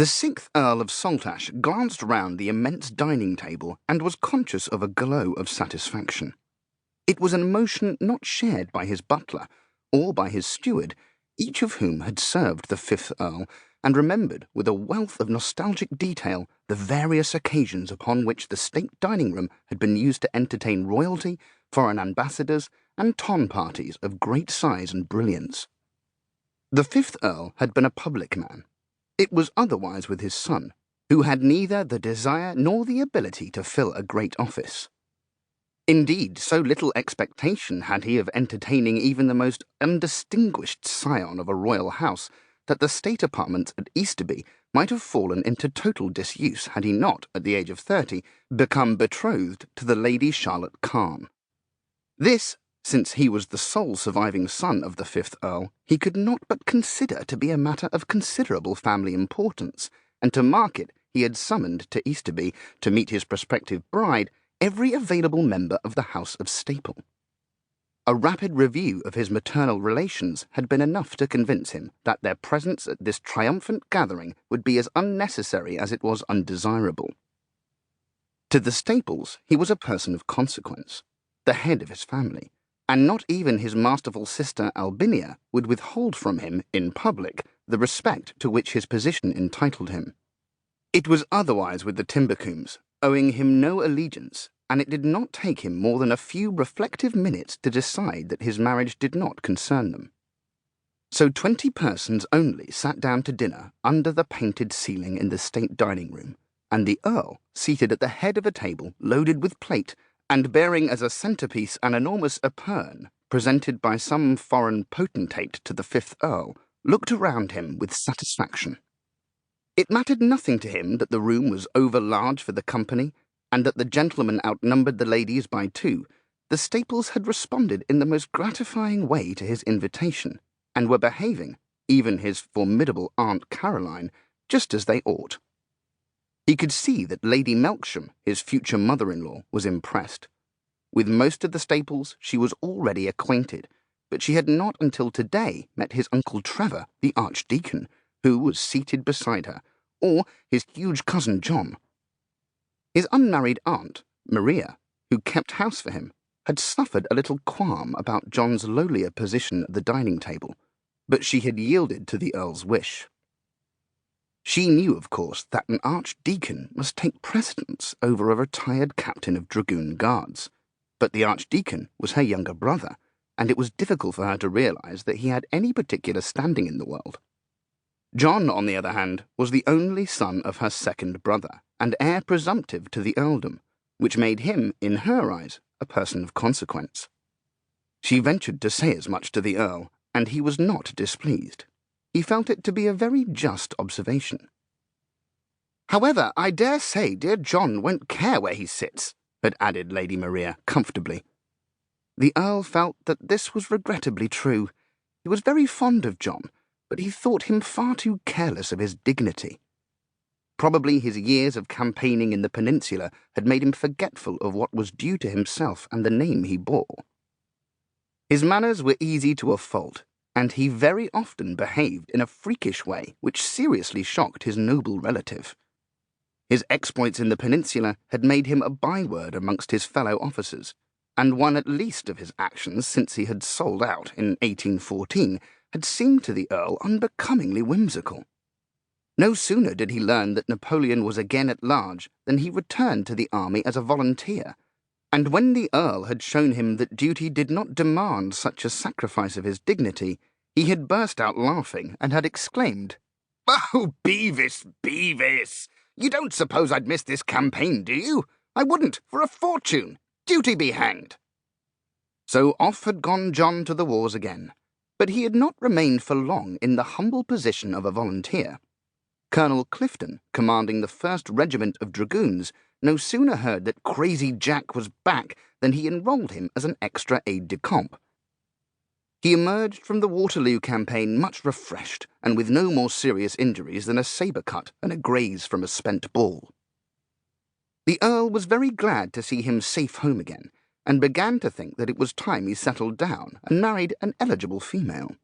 The 6th Earl of Saltash glanced round the immense dining table and was conscious of a glow of satisfaction. It was an emotion not shared by his butler or by his steward, each of whom had served the 5th Earl and remembered with a wealth of nostalgic detail the various occasions upon which the state dining room had been used to entertain royalty, foreign ambassadors, and ton parties of great size and brilliance. The 5th Earl had been a public man. It was otherwise with his son, who had neither the desire nor the ability to fill a great office. Indeed, so little expectation had he of entertaining even the most undistinguished scion of a royal house that the state apartments at Easterby might have fallen into total disuse had he not, at the age of 30, become betrothed to the Lady Charlotte Khan. This, since he was the sole surviving son of the 5th Earl, he could not but consider to be a matter of considerable family importance, and to mark it he had summoned to Easterby, to meet his prospective bride, every available member of the House of Staple. A rapid review of his maternal relations had been enough to convince him that their presence at this triumphant gathering would be as unnecessary as it was undesirable. To the Staples he was a person of consequence, the head of his family, and not even his masterful sister Albinia would withhold from him, in public, the respect to which his position entitled him. It was otherwise with the Timbercombes, owing him no allegiance, and it did not take him more than a few reflective minutes to decide that his marriage did not concern them. So 20 persons only sat down to dinner under the painted ceiling in the state dining room, and the Earl, seated at the head of a table loaded with plate, and bearing as a centrepiece an enormous epergne, presented by some foreign potentate to the 5th Earl, looked around him with satisfaction. It mattered nothing to him that the room was over-large for the company, and that the gentlemen outnumbered the ladies by 2. The Staples had responded in the most gratifying way to his invitation, and were behaving, even his formidable Aunt Caroline, just as they ought. He could see that Lady Melksham, his future mother-in-law, was impressed. With most of the Staples she was already acquainted, but she had not until today met his Uncle Trevor, the Archdeacon, who was seated beside her, or his huge cousin John. His unmarried aunt, Maria, who kept house for him, had suffered a little qualm about John's lowlier position at the dining table, but she had yielded to the Earl's wish. She knew, of course, that an archdeacon must take precedence over a retired captain of Dragoon Guards, but the Archdeacon was her younger brother, and it was difficult for her to realize that he had any particular standing in the world. John, on the other hand, was the only son of her second brother, and heir presumptive to the earldom, which made him, in her eyes, a person of consequence. She ventured to say as much to the Earl, and he was not displeased. He felt it to be a very just observation. "However, I dare say dear John won't care where he sits," had added Lady Maria comfortably. The Earl felt that this was regrettably true. He was very fond of John, but he thought him far too careless of his dignity. Probably his years of campaigning in the Peninsula had made him forgetful of what was due to himself and the name he bore. His manners were easy to a fault, and he very often behaved in a freakish way which seriously shocked his noble relative. His exploits in the Peninsula had made him a byword amongst his fellow officers, and one at least of his actions since he had sold out in 1814 had seemed to the Earl unbecomingly whimsical. No sooner did he learn that Napoleon was again at large than he returned to the army as a volunteer, and when the Earl had shown him that duty did not demand such a sacrifice of his dignity, he had burst out laughing and had exclaimed, "Oh, Beavis, Beavis! You don't suppose I'd miss this campaign, do you? I wouldn't, for a fortune. Duty be hanged." So off had gone John to the wars again, but he had not remained for long in the humble position of a volunteer. Colonel Clifton, commanding the 1st Regiment of Dragoons, no sooner heard that Crazy Jack was back than he enrolled him as an extra aide-de-camp. He emerged from the Waterloo campaign much refreshed and with no more serious injuries than a sabre cut and a graze from a spent ball. The Earl was very glad to see him safe home again, and began to think that it was time he settled down and married an eligible female.